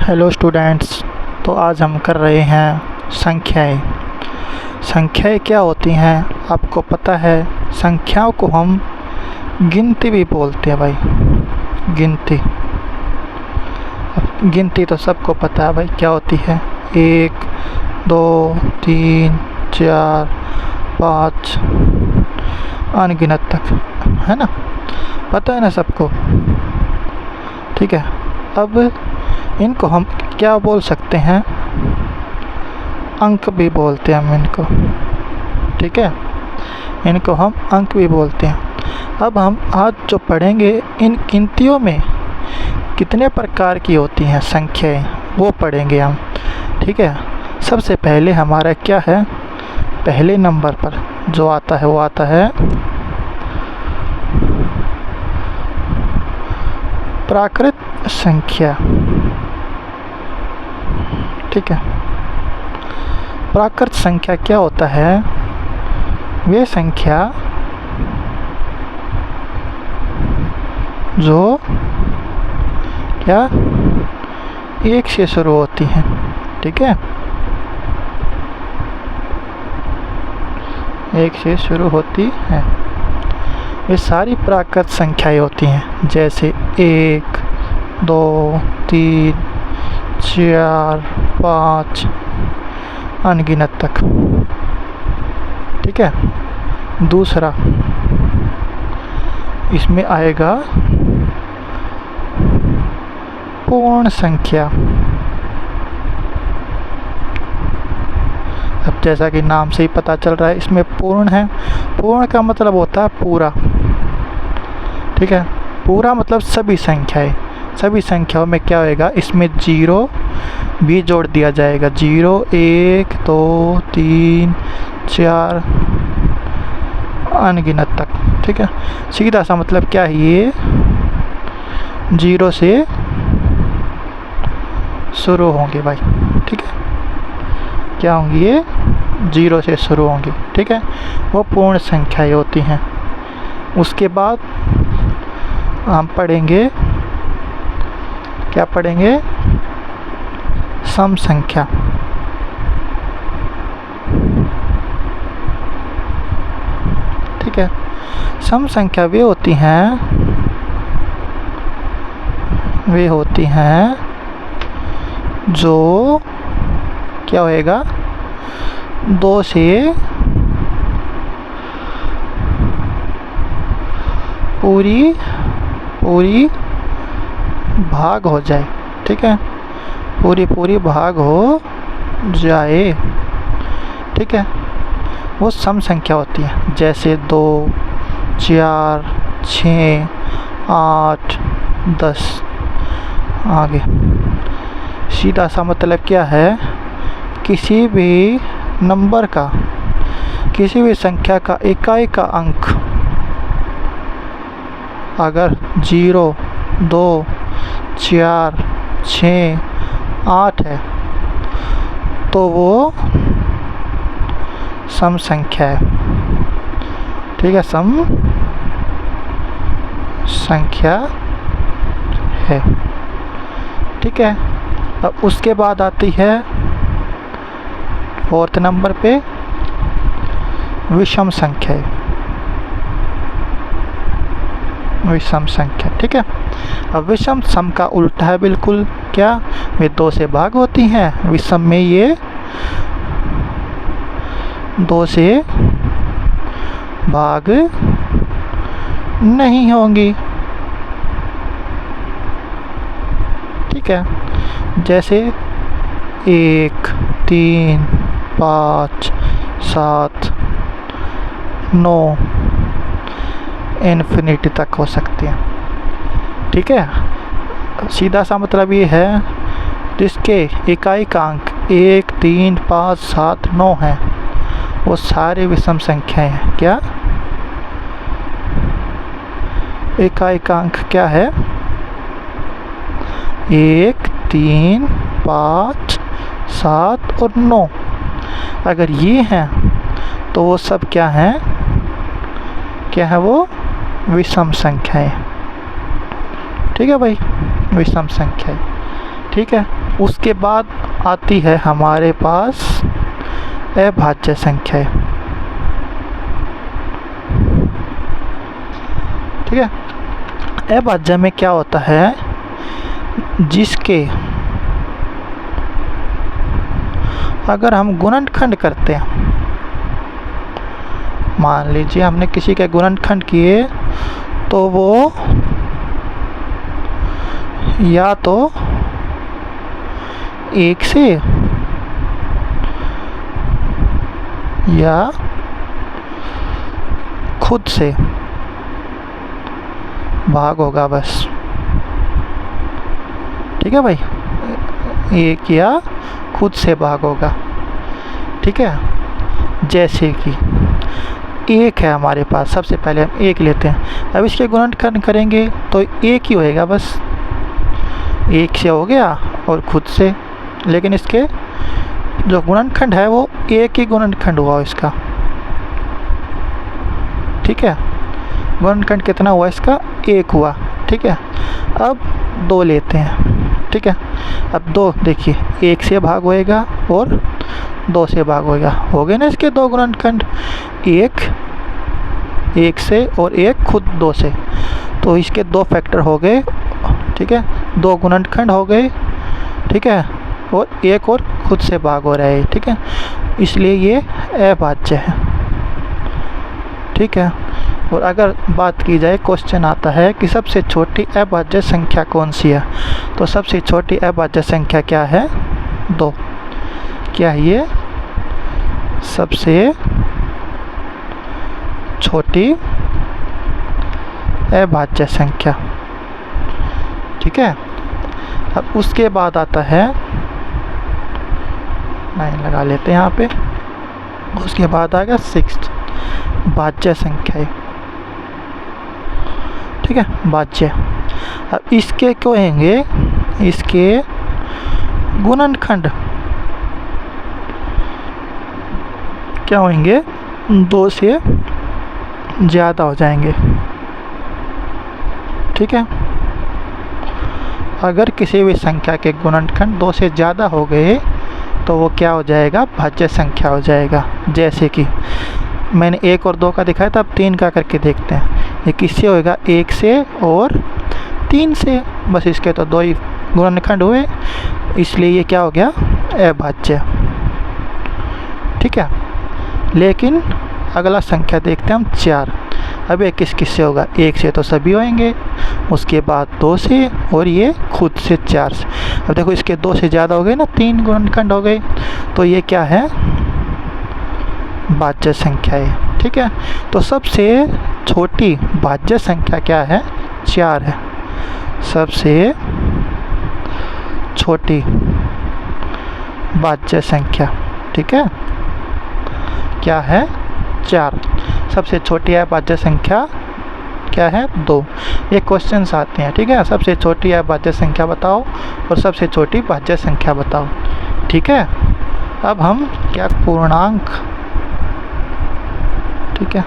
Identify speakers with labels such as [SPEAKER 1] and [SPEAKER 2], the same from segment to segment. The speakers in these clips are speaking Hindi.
[SPEAKER 1] Hello students. तो आज हम कर रहे हैं संख्याएं। संख्याएं क्या होती हैं आपको पता है? संख्याओं को हम गिनती भी बोलते हैं भाई। गिनती तो सबको पता है भाई क्या होती है। 1 2 3 4 5 अनगिनत तक, है ना? पता है ना सबको? ठीक है। अब इनको हम क्या बोल सकते हैं? अंक भी बोलते हैं हम इनको। ठीक है, इनको हम अंक भी बोलते हैं। अब हम आज जो पढ़ेंगे, इन गिनतियों में कितने प्रकार की होती हैं संख्याएं, वो पढ़ेंगे हम। ठीक है। सबसे पहले हमारा क्या है, पहले नंबर पर जो आता है वो आता है प्राकृत संख्या। ठीक है। प्राकृत संख्या क्या होता है? वे संख्या जो क्या 1 से शुरू होती है। ठीक है, 1 से शुरू होती है। ये सारी प्राकृत संख्याएं होती हैं, जैसे 1 2 3 4 5 अनगिनत तक। ठीक है। दूसरा इसमें आएगा पूर्ण संख्या। अब जैसा कि नाम से ही पता चल रहा है, इसमें पूर्ण है। पूर्ण का मतलब होता है पूरा। ठीक है। पूरा मतलब सभी संख्याएं। सभी संख्याओं में क्या होएगा, इसमें 0 भी जोड़ दिया जाएगा। 0 1 2 3 4 अनगिनत तक। ठीक है। सीधा सा मतलब क्या है, ये 0 से शुरू होंगे भाई। ठीक है, क्या होंगी ये? 0 से शुरू होंगी। ठीक है, वो पूर्ण संख्याएं होती हैं। उसके बाद हम पढ़ेंगे, क्या पढ़ेंगे? सम संख्या। ठीक है। सम संख्या वे होती हैं जो क्या होएगा, 2 से पूरी भाग हो जाए। ठीक है, पूरी भाग हो जाए। ठीक है, वो सम संख्या होती है। जैसे 2 4 6 8 10 आगे। सीधा सा मतलब क्या है, किसी भी नंबर का, किसी भी संख्या का इकाई का अंक अगर 0 2 4 6 8 है तो वो सम संख्या है। ठीक है, सम संख्या है। ठीक है। अब उसके बाद आती है 4th नंबर पे विषम संख्या। विषम संख्या। ठीक है। अब विषम सम का उल्टा है बिल्कुल। क्या? वे 2 से भाग होती हैं। विषम में ये 2 से भाग नहीं होंगी। ठीक है। जैसे 1 3 5 7 9 इन्फिनिटी तक हो सकती है। ठीक है। सीधा सा मतलब ये है, जिसके इकाई का अंक 1 3 5 7 9 है, वो सारे विषम संख्याएं हैं। क्या? इकाई का अंक क्या है? 1 3 5 7 और 9। अगर ये हैं तो वो सब क्या हैं? क्या है वो? विषम संख्याएं। ठीक है भाई, विषम संख्याएं। ठीक है। उसके बाद आती है हमारे पास अभाज्य संख्याएं। ठीक है, अभाज्य में क्या होता है, जिसके अगर हम गुणनखंड करते हैं, मान लीजिए हमने किसी के गुणनखंड किए, तो वो या तो 1 से या खुद से भाग होगा बस। ठीक है भाई, 1 या खुद से भाग होगा। ठीक है, जैसे कि 1 है हमारे पास, सबसे पहले हम 1 लेते हैं। अब इसके गुणनखंड करेंगे तो 1 ही होएगा बस, 1 से हो गया और खुद से, लेकिन इसके जो गुणनखंड है वो 1 ही गुणनखंड हुआ इसका। ठीक है, गुणनखंड कितना हुआ इसका, 1 हुआ। ठीक है, अब 2 लेते हैं। ठीक है, अब 2 देखिए, 1 से भाग होएगा और 2 से भाग होएगा, हो गए ना इसके 2 गुणनखंड, 1 से और 1 खुद 2 से, तो इसके 2 फैक्टर हो गए। ठीक है, 2 गुणनखंड हो गए। ठीक है, और 1 और खुद से भाग हो रहा है। ठीक है, इसलिए ये अभाज्य है। ठीक है, और अगर बात की जाए, क्वेश्चन आता है कि सबसे छोटी अभाज्य संख्या कौन सी है, तो सबसे छोटी अभाज्य संख्या क्या है, 2। क्या है ये सबसे छोटी अभाज्य संख्या। ठीक है, अब उसके बाद आता है, लाइन लगा लेते हैं यहाँ पे, उसके बाद आ गया 6 भाज्य संख्या। ठीक है, भाज्य। अब इसके कहेंगे, इसके गुणनखंड क्या होंगे, 2 से ज़्यादा हो जाएंगे। ठीक है, अगर किसी भी संख्या के गुणनखंड 2 से ज़्यादा हो गए तो वो क्या हो जाएगा, भाज्य संख्या हो जाएगा। जैसे कि मैंने 1 और 2 का दिखाया था, अब 3 का करके देखते हैं। ये किससे होएगा, 1 से और 3 से, बस इसके तो 2 ही गुणनखंड हुए, इसलिए ये क्या हो गया, अभाज्य। ठीक है, लेकिन अगला संख्या देखते हैं हम, 4। अब ये किस किस से होगा, 1 से तो सभी होंगे, उसके बाद 2 से और ये खुद से 4 से। अब देखो इसके 2 से ज़्यादा हो गए ना, 3 गुणनखंड हो गए, तो ये क्या है, भाज्य संख्या है। ठीक है, तो सबसे छोटी भाज्य संख्या क्या है, 4 है। सबसे छोटी भाज्य संख्या, ठीक है, क्या है, 4। सबसे छोटी अभाज्य संख्या क्या है, 2। ये क्वेश्चंस आते हैं। ठीक है, सबसे छोटी अभाज्य संख्या बताओ और सबसे छोटी भाज्य संख्या बताओ। ठीक है, अब हम क्या, पूर्णांक। ठीक है,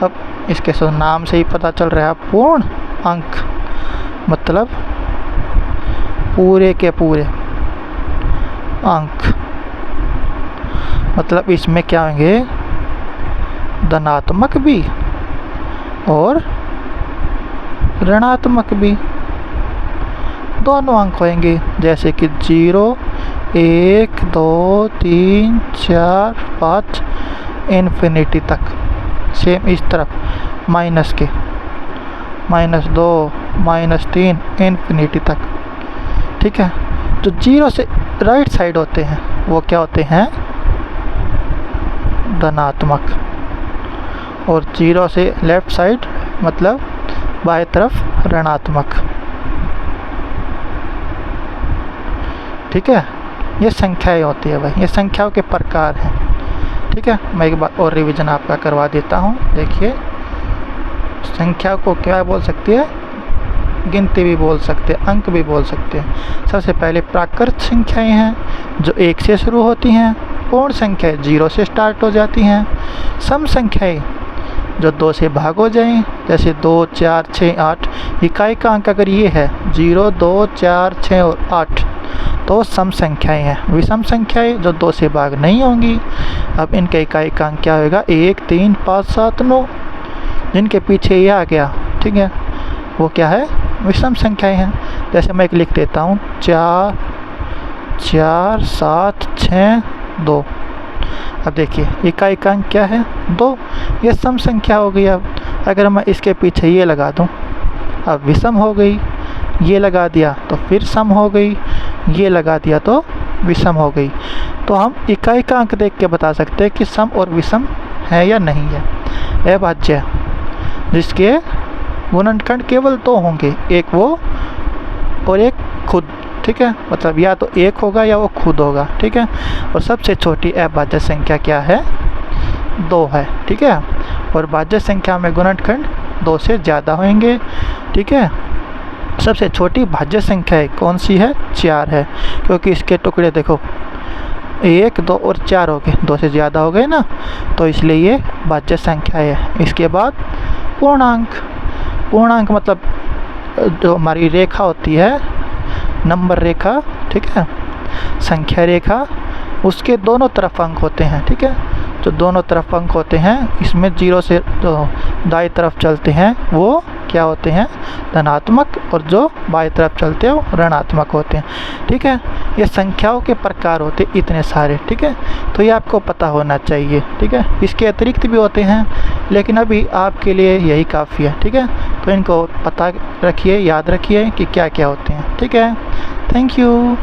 [SPEAKER 1] अब इसके नाम से ही पता चल रहा है, पूर्ण अंक मतलब पूरे के पूरे अंक, मतलब इसमें क्या होंगे, धनात्मक भी और ऋणात्मक भी, दोनों अंक होंगे। जैसे कि 0, 1, 2, 3, 4, 5 इन्फिनिटी तक। सेम इस तरफ माइनस के, -2, -3 इन्फिनिटी तक। ठीक है, जो 0 से राइट साइड होते हैं वो क्या होते हैं, धनात्मक, और 0 से लेफ्ट साइड मतलब बाएं तरफ ऋणात्मक। ठीक है, ये संख्याएं होती है भाई, ये संख्याओं के प्रकार हैं। ठीक है, मैं एक बार और रिवीजन आपका करवा देता हूँ। देखिए, संख्या को क्या बोल सकती है, गिनती भी बोल सकते हैं, अंक भी बोल सकते हैं। सबसे पहले प्राकृत संख्याएं हैं जो 1 से शुरू होती हैं, पूर्ण संख्याएं 0 से स्टार्ट हो जाती हैं, सम संख्याएं जो 2 से भाग हो जाएं, जैसे 2, 4, 6, 8। इकाई का अंक अगर ये है 0, 2, 4, 6 और 8 तो सम संख्याएं हैं। विषम संख्याएं जो 2 से भाग नहीं होंगी। अब इनका इकाई का अंक क्या होगा? 1, 3, 5, 7, 9। जिनके पीछे ये आ गया, ठीक है, वो क्या है? विषम संख्याएं हैं। जैसे मैं एक लिख देता हूँ 4, 4, 7, 6, 2। अब देखिए इकाई का अंक क्या है? 2। ये सम संख्या हो गई। अब अगर मैं इसके पीछे ये लगा दूँ, अब विषम हो गई। ये लगा दिया तो फिर सम हो गई, ये लगा दिया तो विषम हो गई। तो हम इकाई का अंक देख के बता सकते हैं कि सम और विषम है या नहीं है। अभाज्य जिसके गुणनखंड केवल 2 होंगे, एक वो और एक खुद, ठीक है, मतलब या तो एक होगा या वो खुद होगा, ठीक है। और सबसे छोटी अभाज्य संख्या क्या है? 2 है, ठीक है। और भाज्य संख्या में गुणनखंड 2 से ज़्यादा होंगे, ठीक है। सबसे छोटी भाज्य संख्या कौन सी है? 4 है, क्योंकि इसके टुकड़े देखो 1, 2 और 4 हो गए, 2 से ज़्यादा हो गए ना, तो इसलिए ये भाज्य संख्या है। इसके बाद पूर्णांक। पूर्णांक मतलब जो हमारी रेखा होती है, नंबर रेखा, ठीक है, संख्या रेखा, उसके दोनों तरफ अंक होते हैं, ठीक है। जो दोनों तरफ अंक होते हैं, इसमें 0 से जो दाईं तरफ चलते हैं वो क्या होते हैं? धनात्मक, और जो बाईं तरफ चलते हैं वो ऋणात्मक होते हैं, ठीक है। ये संख्याओं के प्रकार होते हैं इतने सारे, ठीक है। तो ये आपको पता होना चाहिए, ठीक है। इसके अतिरिक्त भी होते हैं, लेकिन अभी आपके लिए यही काफ़ी है, ठीक है। तो इनको पता रखिए, याद रखिए कि क्या क्या होते हैं, ठीक है। Thank you.